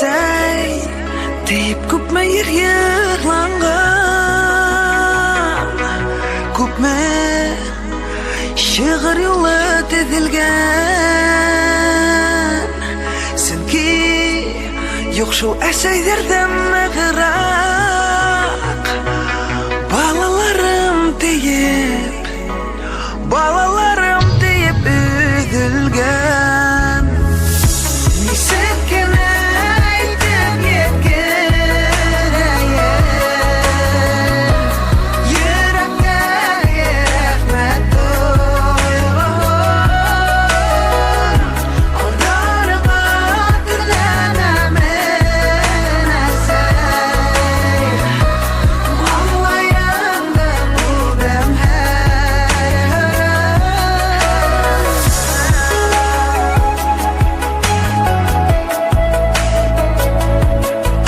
әсәй deyip күпме ер yığlangan, күпме şiir yolu tezilgen. Senki yok şu әсәйлерден mıgırak, balalarım deyip, balalarım